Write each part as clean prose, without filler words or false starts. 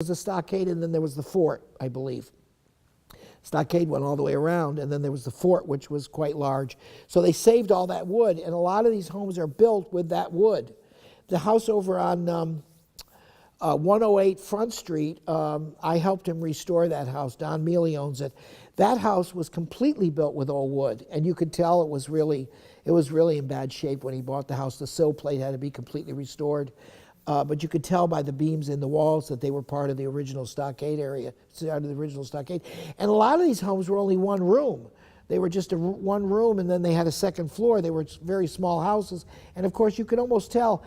was a stockade, and then there was the fort, I believe. Stockade went all the way around, and then there was the fort, which was quite large. So they saved all that wood, and a lot of these homes are built with that wood. The house over on 108 Front Street, I helped him restore that house. Don Mealy owns it. That house was completely built with old wood, and you could tell it was really in bad shape when he bought the house. The sill plate had to be completely restored. But you could tell by the beams in the walls that they were part of the original stockade area, part of the original stockade. And a lot of these homes were only one room. They were just one room, and then they had a second floor. They were very small houses. And of course, you could almost tell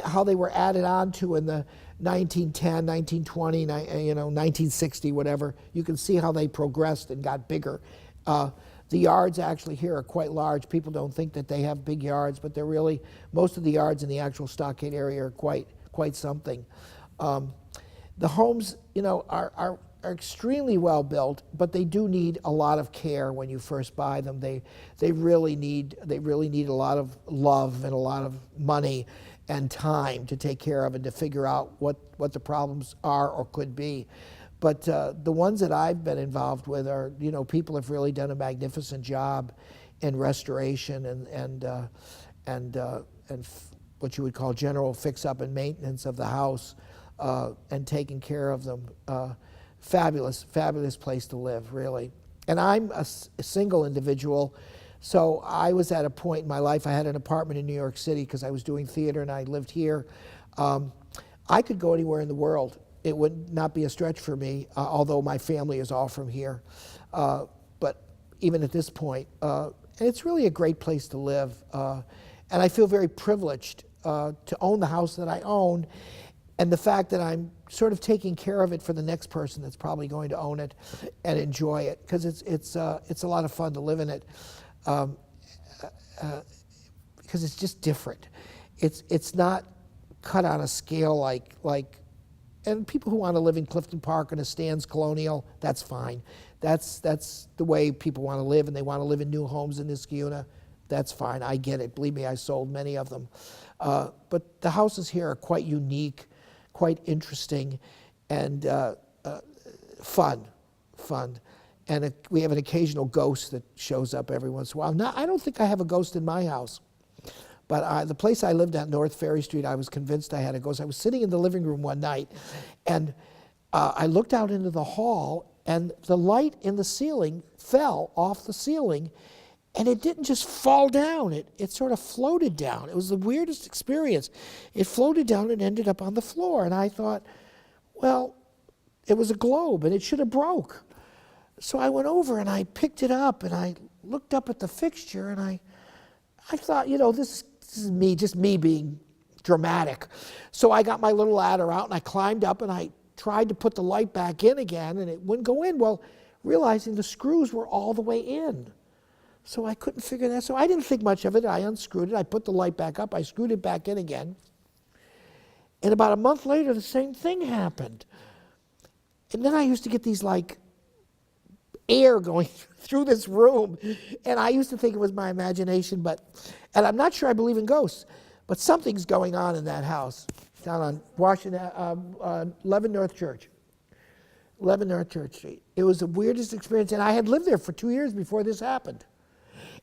how they were added on to in the 1910, 1920, 1960, whatever. You can see how they progressed and got bigger. The yards actually here are quite large. People don't think that they have big yards, but they're really, most of the yards in the actual stockade area are quite something. The homes, are extremely well built, but they do need a lot of care when you first buy them. They really need a lot of love and a lot of money and time to take care of and to figure out what the problems are or could be. But the ones that I've been involved with are, people have really done a magnificent job in restoration and what you would call general fix-up and maintenance of the house and taking care of them. Fabulous place to live, really. And I'm a single individual, so I was at a point in my life, I had an apartment in New York City because I was doing theater and I lived here. I could go anywhere in the world. It would not be a stretch for me, although my family is all from here. But even at this point, it's really a great place to live. And I feel very privileged to own the house that I own, and the fact that I'm sort of taking care of it for the next person that's probably going to own it and enjoy it, because it's a lot of fun to live in it, because it's just different. It's not cut on a scale like. And people who want to live in Clifton Park in a Stan's Colonial, that's fine. That's the way people want to live, and they want to live in new homes in Niskayuna. That's fine. I get it. Believe me, I sold many of them. But the houses here are quite unique, quite interesting, and fun. And we have an occasional ghost that shows up every once in a while. Now, I don't think I have a ghost in my house. But the place I lived at, North Ferry Street, I was convinced I had a ghost. I was sitting in the living room one night, and I looked out into the hall, and the light in the ceiling fell off the ceiling, and it didn't just fall down. It sort of floated down. It was the weirdest experience. It floated down and ended up on the floor, and I thought, well, it was a globe, and it should have broke. So I went over, and I picked it up, and I looked up at the fixture, and I thought, this is me, just me being dramatic. So I got my little ladder out and I climbed up and I tried to put the light back in again and it wouldn't go in. Well, realizing the screws were all the way in. So I couldn't figure that. So I didn't think much of it. I unscrewed it. I put the light back up. I screwed it back in again. And about a month later, the same thing happened. And then I used to get these air going through this room, and I used to think it was my imagination, and I'm not sure I believe in ghosts, but something's going on in that house down on Washington, 11 North Church Street. It was the weirdest experience, and I had lived there for 2 years before this happened.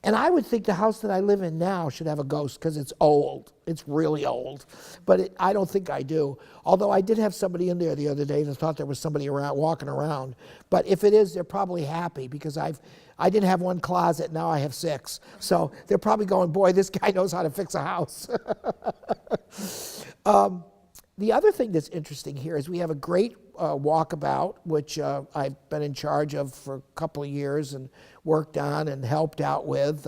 And I would think the house that I live in now should have a ghost because it's old. It's really old. But I don't think I do. Although I did have somebody in there the other day that thought there was somebody walking around. But if it is, they're probably happy because I didn't have one closet, now I have 6. So they're probably going, boy, this guy knows how to fix a house. The other thing that's interesting here is we have a great walkabout, which I've been in charge of for a couple of years and worked on and helped out with,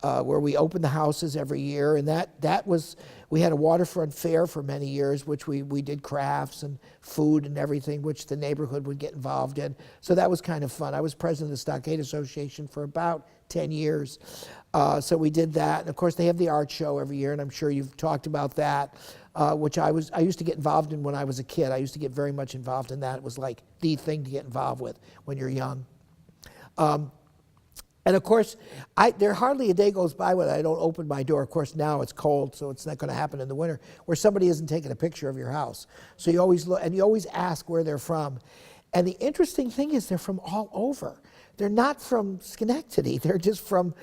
where we open the houses every year. And that was, we had a waterfront fair for many years, which we did crafts and food and everything, which the neighborhood would get involved in. So that was kind of fun. I was president of the Stockade Association for about 10 years. So we did that. And of course, they have the art show every year, and I'm sure you've talked about that. Which I used to get involved in when I was a kid. I used to get very much involved in that. It was like the thing to get involved with when you're young. And of course, there hardly a day goes by when I don't open my door. Of course, now it's cold, so it's not going to happen in the winter, where somebody isn't taking a picture of your house. So you always look, and you always ask where they're from. And the interesting thing is they're from all over. They're not from Schenectady. They're just from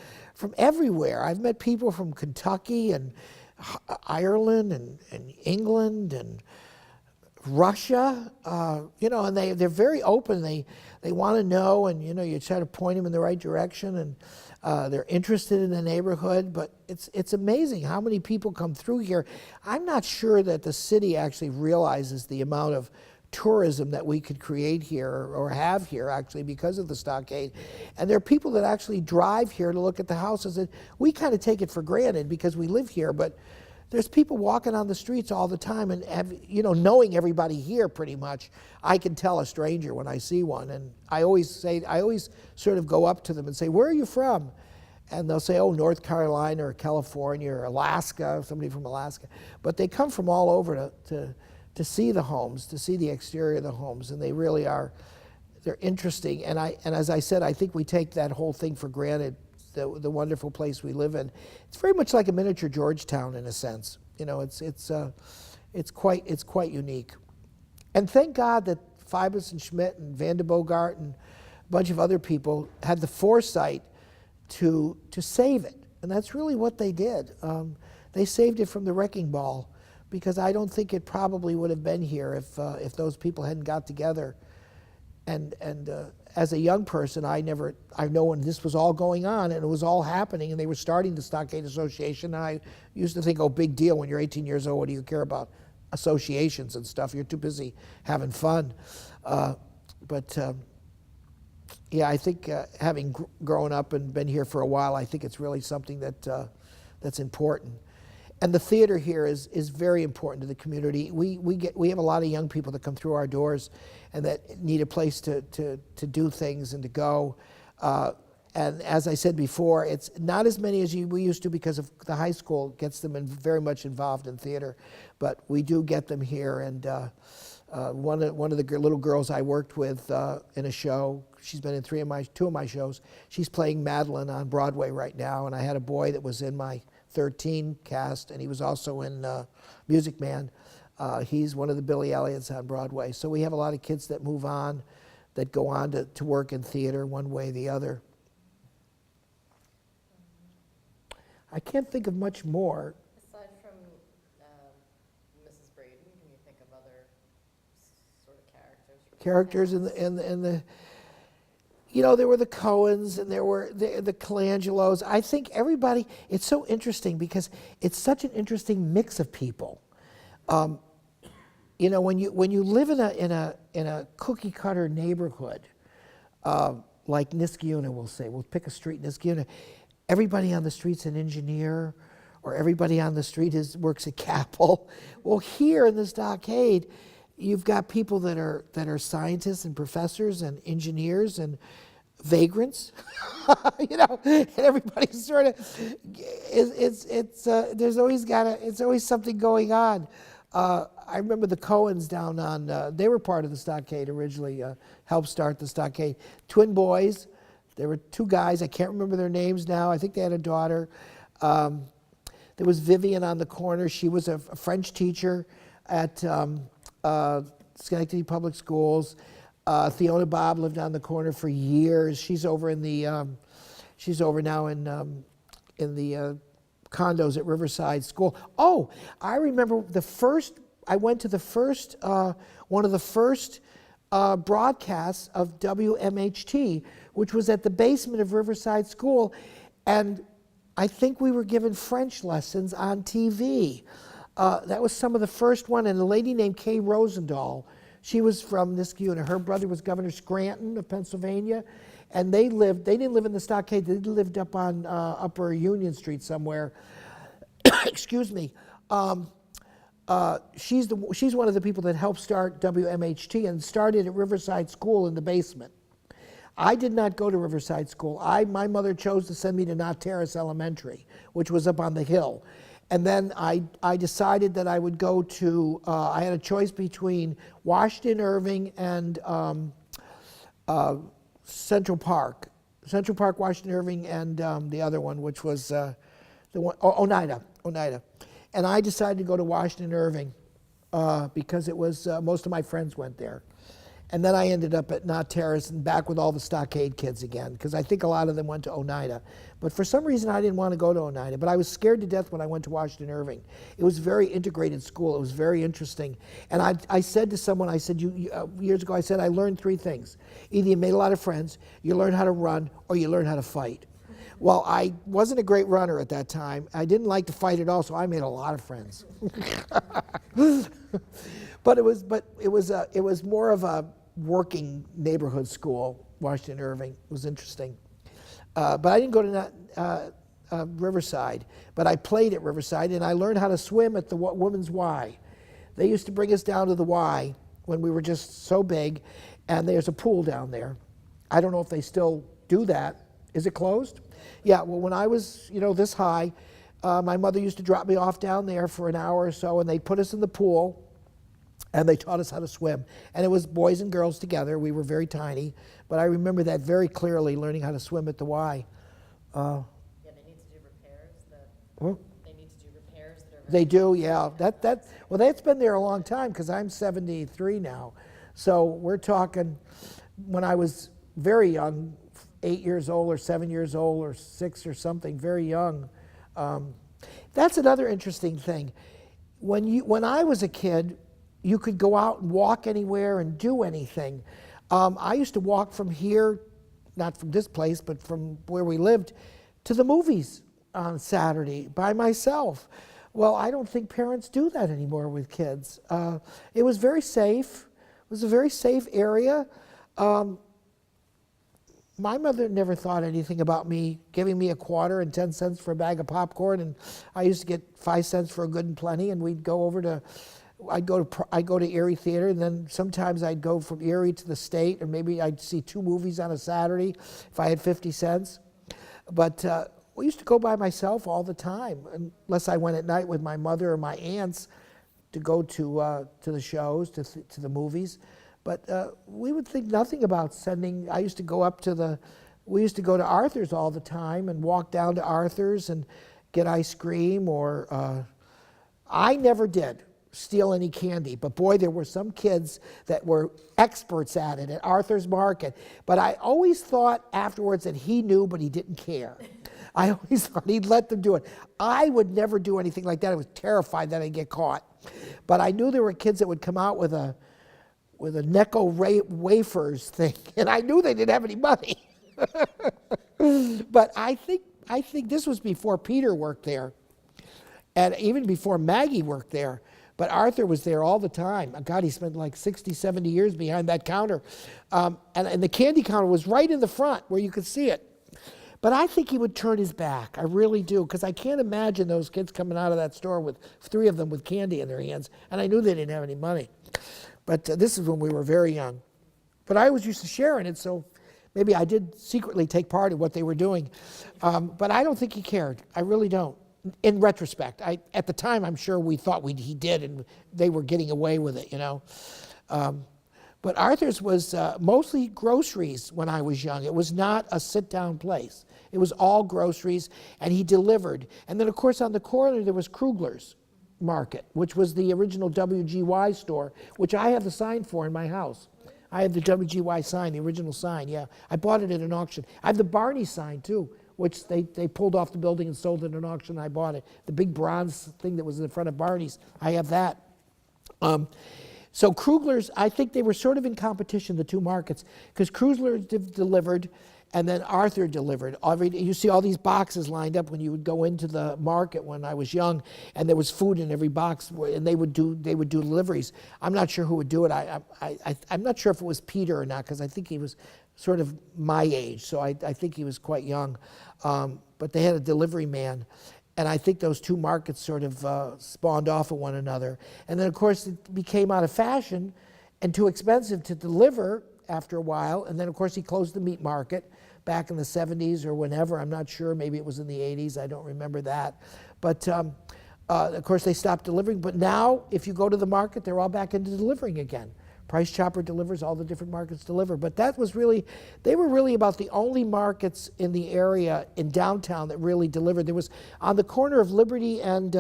everywhere. I've met people from Kentucky and Ireland and England and Russia, and they're very open. They want to know, and you try to point them in the right direction, and they're interested in the neighborhood. But it's amazing how many people come through here. I'm not sure that the city actually realizes the amount of tourism that we could create here or have here actually because of the stockade. And there are people that actually drive here to look at the houses, and we kind of take it for granted because we live here, but there's people walking on the streets all the time, and knowing everybody here pretty much, I can tell a stranger when I see one. And I always sort of go up to them and say, "Where are you from?" And they'll say, "Oh, North Carolina or California or Alaska," somebody from Alaska. But they come from all over to see the homes, to see the exterior of the homes, and they really are, they're interesting. And as I said, I think we take that whole thing for granted. The wonderful place we live in. It's very much like a miniature Georgetown in a sense. It's quite unique. And thank God that Fava and Schmidt and Van de Bogart and a bunch of other people had the foresight to save it. And that's really what they did. They saved it from the wrecking ball, because I don't think it probably would have been here if those people hadn't got together. And as a young person, I know when this was all going on and it was all happening and they were starting the Stockade Association, and I used to think, oh, big deal, when you're 18 years old, what do you care about associations and stuff? You're too busy having fun. Yeah, I think having grown up and been here for a while, I think it's really something that's important. And the theater here is very important to the community. We have a lot of young people that come through our doors and that need a place to do things and to go. And as I said before, it's not as many as we used to because of the high school gets them very much involved in theater. But we do get them here. And one of the little girls I worked with in a show, she's been in two of my shows. She's playing Madeline on Broadway right now. And I had a boy that was in my 13 cast, and he was also in Music Man. He's one of the Billy Elliots on Broadway. So we have a lot of kids that move on, that go on to work in theater one way or the other. I can't think of much more. Aside from Mrs. Braden, can you think of other sort of characters? Characters in the there were the Cohens and there were the Colangelos. I think everybody, it's so interesting because it's such an interesting mix of people. When you live in a cookie cutter neighborhood, like Niskayuna, we'll pick a street in Niskayuna, everybody on the street's an engineer, or everybody on the street works at Capitol. Well, here in the Stockade, you've got people that are scientists and professors and engineers and vagrants, and everybody's sort of, it's always something going on. I remember the Cohens down on, they were part of the Stockade originally, helped start the Stockade. Twin boys, there were two guys, I can't remember their names now, I think they had a daughter. There was Vivian on the corner, she was a French teacher at Schenectady Public Schools. Theona Bob lived on the corner for years. She's over now in the condos at Riverside School. Oh, I remember I went to the first, one of the first broadcasts of WMHT, which was at the basement of Riverside School, and I think we were given French lessons on TV. That was some of the first one, and a lady named Kay Rosendahl, she was from Niskayuna. Her brother was Governor Scranton of Pennsylvania, and they didn't live in the Stockade, they lived up on Upper Union Street somewhere. Excuse me. She's one of the people that helped start WMHT and started at Riverside School in the basement. I did not go to Riverside School. My mother chose to send me to Knott Terrace Elementary, which was up on the hill. And then I decided that I would go to, I had a choice between Washington Irving and Central Park. Central Park, Washington Irving, and the other one, which was the one, Oneida. And I decided to go to Washington Irving because it was, most of my friends went there. And then I ended up at Knott Terrace and back with all the Stockade kids again, because I think a lot of them went to Oneida. But for some reason, I didn't want to go to Oneida. But I was scared to death when I went to Washington Irving. It was a very integrated school. It was very interesting. And I said to someone, I said, years ago, I said, I learned 3 things. Either you made a lot of friends, you learned how to run, or you learned how to fight. Well, I wasn't a great runner at that time. I didn't like to fight at all, so I made a lot of friends. But it was more of a working neighborhood school, Washington Irving. It was interesting. But I didn't go to Riverside, but I played at Riverside, and I learned how to swim at the Women's Y. They used to bring us down to the Y when we were just so big, and there's a pool down there. I don't know if they still do that. Is it closed? Yeah, well, when I was, this high, my mother used to drop me off down there for an hour or so, and they'd put us in the pool, and they taught us how to swim. And it was boys and girls together. We were very tiny, but I remember that very clearly, learning how to swim at the Y. Yeah, they need to do repairs. They need to do repairs that are They do, yeah. Well, that's been there a long time, because I'm 73 now. So we're talking when I was very young, 8 years old or 7 years old or 6 or something, very young. That's another interesting thing. When I was a kid, you could go out and walk anywhere and do anything. I used to walk from here, not from this place, but from where we lived, to the movies on Saturday by myself. Well, I don't think parents do that anymore with kids. It was very safe. It was a very safe area. My mother never thought anything about me giving me a quarter and 10 cents for a bag of popcorn, and I used to get 5 cents for a good and plenty, and we'd go over to, I'd go to Erie Theater, and then sometimes I'd go from Erie to the State, or maybe I'd see 2 movies on a Saturday if I had 50 cents. But we used to go by myself all the time, unless I went at night with my mother or my aunts to go to the shows, to the movies. But we would think nothing about sending. I used to go we used to go to Arthur's all the time and walk down to Arthur's and get ice cream, or I never did steal any candy. But boy, there were some kids that were experts at it at Arthur's Market. But I always thought afterwards that he knew, but he didn't care. I always thought he'd let them do it. I would never do anything like that. I was terrified that I'd get caught. But I knew there were kids that would come out with a Necco wafers thing, and I knew they didn't have any money. But I think this was before Peter worked there, and even before Maggie worked there. But Arthur was there all the time. God, he spent like 60, 70 years behind that counter. And the candy counter was right in the front where you could see it. But I think he would turn his back. I really do, because I can't imagine those kids coming out of that store with 3 of them with candy in their hands, and I knew they didn't have any money. But this is when we were very young. But I was used to sharing it, so maybe I did secretly take part in what they were doing. But I don't think he cared. I really don't. In retrospect, at the time, I'm sure we thought he did, and they were getting away with it, But Arthur's was mostly groceries when I was young. It was not a sit-down place. It was all groceries, and he delivered. And then, of course, on the corner, there was Krugler's Market, which was the original WGY store, which I have the sign for in my house. I have the WGY sign, the original sign, yeah. I bought it at an auction. I have the Barney sign, too, which they pulled off the building and sold at an auction. I bought it. The big bronze thing that was in front of Barney's, I have that. So Krugler's, I think they were sort of in competition, the 2 markets, because Krugler's delivered, and then Arthur delivered. You see all these boxes lined up when you would go into the market when I was young, and there was food in every box, and they would do deliveries. I'm not sure who would do it. I'm not sure if it was Peter or not, because I think he was sort of my age, so I think he was quite young. But they had a delivery man. And I think those 2 markets sort of spawned off of one another. And then, of course, it became out of fashion and too expensive to deliver after a while. And then, of course, he closed the meat market back in the 70s or whenever. I'm not sure. Maybe it was in the 80s. I don't remember that. But, of course, they stopped delivering. But now, if you go to the market, they're all back into delivering again. Price Chopper delivers, all the different markets deliver. But that was really, they were really about the only markets in the area in downtown that really delivered. There was on the corner of Liberty and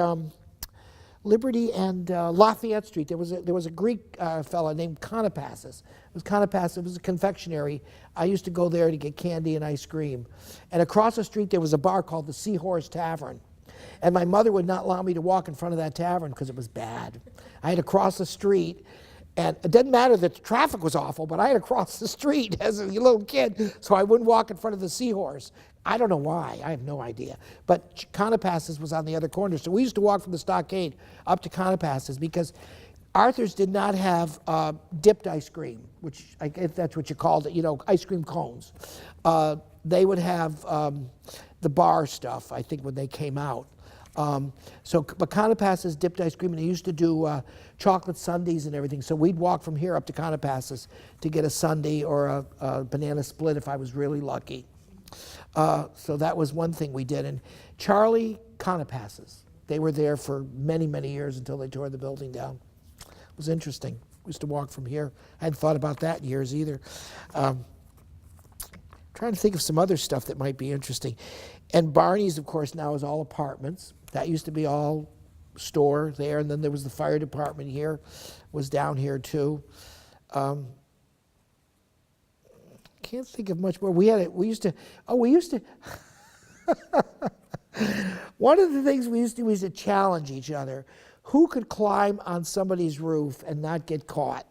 Lafayette Street. There was a Greek fella named Conopassus. It was Conopassus. It was a confectionery. I used to go there to get candy and ice cream. And across the street there was a bar called the Seahorse Tavern. And my mother would not allow me to walk in front of that tavern because it was bad. I had to cross the street. And it didn't matter that the traffic was awful, but I had to cross the street as a little kid so I wouldn't walk in front of the Seahorse. I don't know why. I have no idea. But Conopassus was on the other corner. So we used to walk from the Stockade up to Conopassus because Arthur's did not have dipped ice cream, which if that's what you called it, ice cream cones. They would have the bar stuff, I think, when they came out. But Conopassus dipped ice cream, and they used to do chocolate sundaes and everything. So we'd walk from here up to Conopassus to get a sundae or a banana split if I was really lucky. So that was one thing we did. And Charlie Conopassus, they were there for many, many years until they tore the building down. It was interesting. We used to walk from here. I hadn't thought about that in years either. Trying to think of some other stuff that might be interesting. And Barney's, of course, now is all apartments. That used to be all store there, and then there was the fire department here, was down here too. Can't think of much more. We used to, one of the things we used to do was to challenge each other. Who could climb on somebody's roof and not get caught?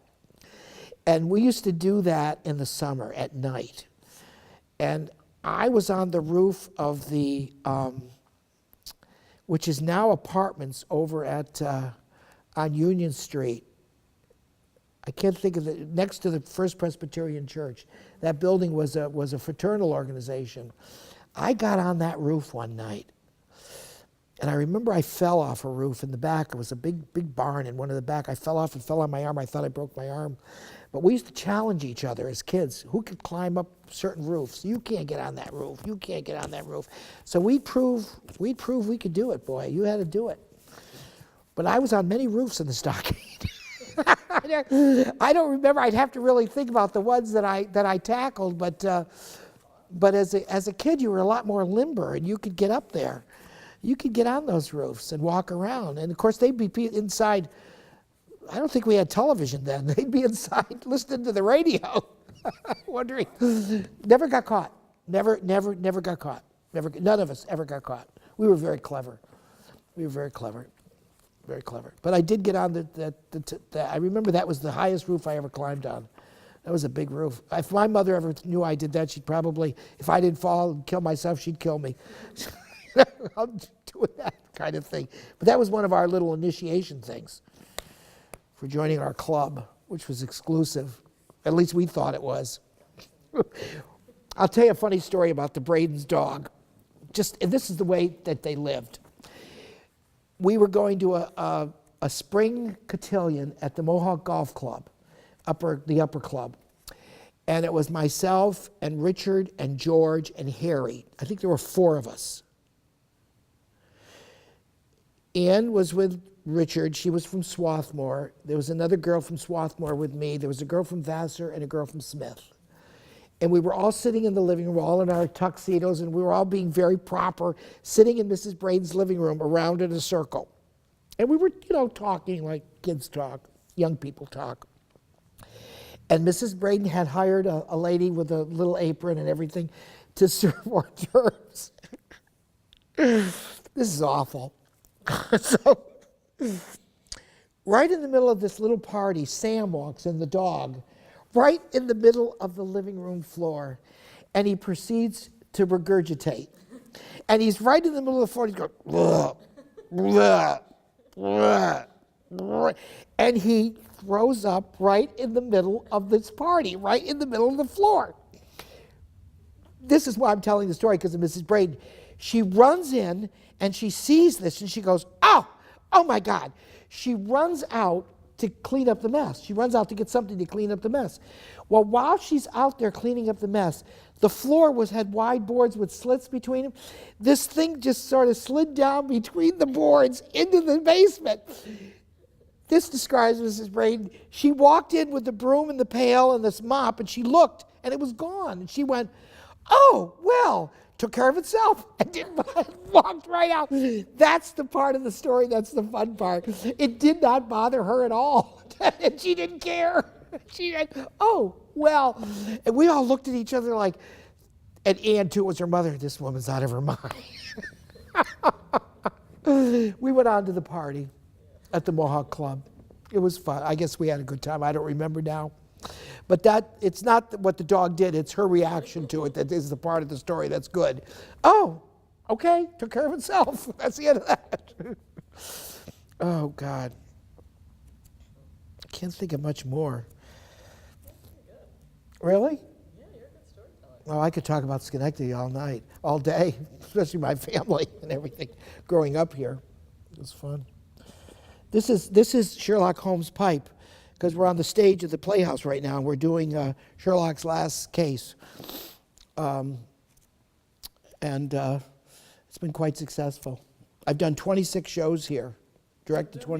And we used to do that in the summer at night. And I was on the roof of the, which is now apartments over at, on Union Street. I can't think of it, next to the First Presbyterian Church. That building was a fraternal organization. I got on that roof one night, and I remember I fell off a roof in the back. It was a big barn in one of the back. I fell off and fell on my arm. I thought I broke my arm. But we used to challenge each other as kids. Who could climb up certain roofs? You can't get on that roof. You can't get on that roof. So we'd prove we could do it, boy. You had to do it. But I was on many roofs in the Stockade. I don't remember. I'd have to really think about the ones that I tackled. But as a kid, you were a lot more limber, and you could get up there. You could get on those roofs and walk around. And of course, they'd be inside. I don't think we had television then. They'd be inside listening to the radio, wondering. Never got caught. Never got caught. None of us ever got caught. We were very clever. Very clever. But I did get on I remember that was the highest roof I ever climbed on. That was a big roof. If my mother ever knew I did that, she'd probably, if I didn't fall and kill myself, she'd kill me. I'm doing that kind of thing. But that was one of our little initiation things for joining our club, which was exclusive. At least we thought it was. I'll tell you a funny story about the Braden's dog. And this is the way that they lived. We were going to a spring cotillion at the Mohawk Golf Club, the upper club. And it was myself and Richard and George and Harry. I think there were 4 of us. Ann was with Richard. She was from Swarthmore. There was another girl from Swarthmore with me. There was a girl from Vassar and a girl from Smith. And we were all sitting in the living room, all in our tuxedos, and we were all being very proper, sitting in Mrs. Braden's living room around in a circle. And we were, talking like kids talk, young people talk. And Mrs. Braden had hired a lady with a little apron and everything to serve hors d'oeuvres. This is awful. So, right in the middle of this little party, Sam walks in, the dog, right in the middle of the living room floor, and he proceeds to regurgitate. And he's right in the middle of the floor, he's going, blah, blah, blah, blah, and he throws up right in the middle of this party, right in the middle of the floor. This is why I'm telling the story, because of Mrs. Braden. She runs in, and she sees this, and she goes, oh my God. She runs out to clean up the mess. She runs out to get something to clean up the mess. Well, while she's out there cleaning up the mess, the floor had wide boards with slits between them. This thing just sort of slid down between the boards into the basement. this describes Mrs. Braden. She walked in with the broom and the pail and this mop, and she looked, and it was gone. And she went, "Oh, well," took care of itself, and walked right out. That's the part of the story that's the fun part. It did not bother her at all, and she didn't care. She went, "Oh, well." And we all looked at each other like, and Ann, too, was her mother. This woman's out of her mind. We went on to the party at the Mohawk Club. It was fun. I guess we had a good time. I don't remember now. But it's not what the dog did, it's her reaction to it that is the part of the story that's good. "Oh, okay, took care of itself." That's the end of that. Oh, God. I can't think of much more. Really? Yeah, you're a good storyteller. Oh, I could talk about Schenectady all night, all day, especially my family and everything growing up here. It was fun. This is Sherlock Holmes' pipe, because we're on the stage of the Playhouse right now, and we're doing Sherlock's last case. It's been quite successful. I've done 26 shows here, directed 20.